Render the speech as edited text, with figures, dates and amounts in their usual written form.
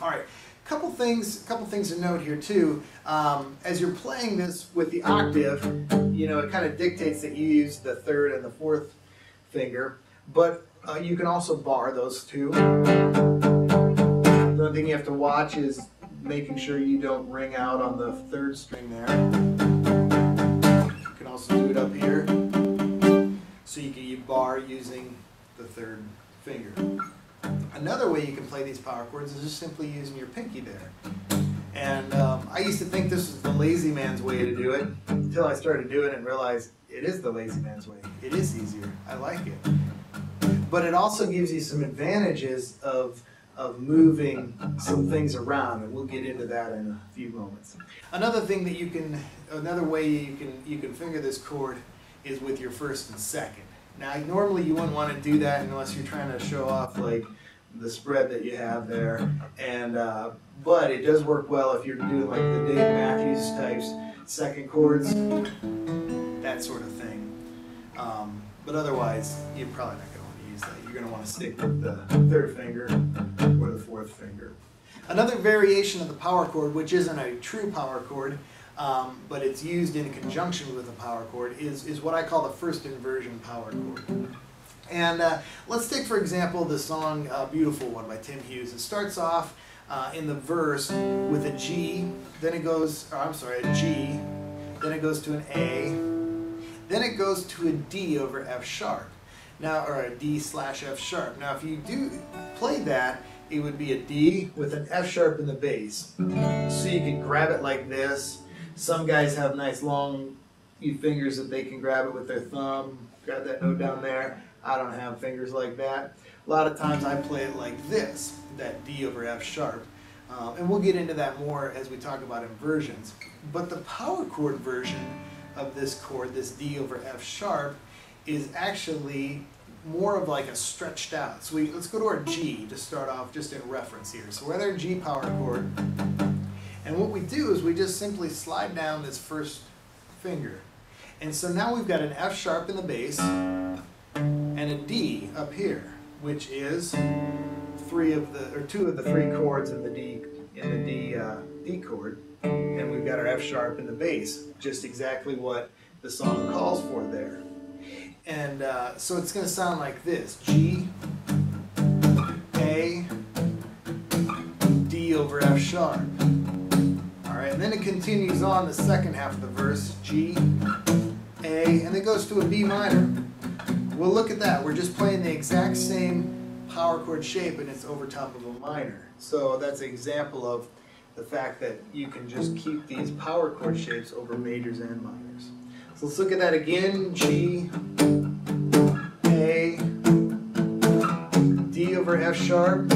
All right, couple things to note here too. As you're playing this with the octave, you know, it kind of dictates that you use the third and the fourth finger, but you can also bar those two. The only thing you have to watch is making sure you don't ring out on the third string there. You can also do it up here, so you bar using the third finger. Another way you can play these power chords is just simply using your pinky there. And I used to think this was the lazy man's way to do it until I started doing it and realized it is the lazy man's way. It is easier. I like it. But it also gives you some advantages of moving some things around, and we'll get into that in a few moments. Another way you can finger this chord is with your first and second. Now, normally you wouldn't want to do that unless you're trying to show off like the spread that you have there, and but it does work well if you're doing like the Dave Matthews types second chords, that sort of thing. But otherwise, you're probably not going to want to use that. You're going to want to stick with the third finger or the fourth finger. Another variation of the power chord, which isn't a true power chord, but it's used in conjunction with a power chord, is what I call the first inversion power chord. And let's take, for example, the song Beautiful One by Tim Hughes. It starts off in the verse with a G, then it goes, a G, then it goes to an A, then it goes to a D over F sharp. Now, or a D/F sharp. Now, if you do play that, it would be a D with an F sharp in the bass. So you can grab it like this. Some guys have nice long fingers that they can grab it with their thumb, grab that note down there. I don't have fingers like that. A lot of times I play it like this, that D over F sharp. And we'll get into that more as we talk about inversions. But the power chord version of this chord, this D over F sharp, is actually more of like a stretched out. So let's go to our G to start off just in reference here. So we're at our G power chord. And what we do is we just simply slide down this first finger. And so now we've got an F sharp in the bass and a D up here, which is two of the three chords in the D chord. And we've got our F sharp in the bass, just exactly what the song calls for there. And so it's going to sound like this: G, A, D over F sharp. And then it continues on the second half of the verse, G, A, and it goes to a B minor. Well, look at that. We're just playing the exact same power chord shape, and it's over top of a minor. So that's an example of the fact that you can just keep these power chord shapes over majors and minors. So let's look at that again. G, A, D over F sharp,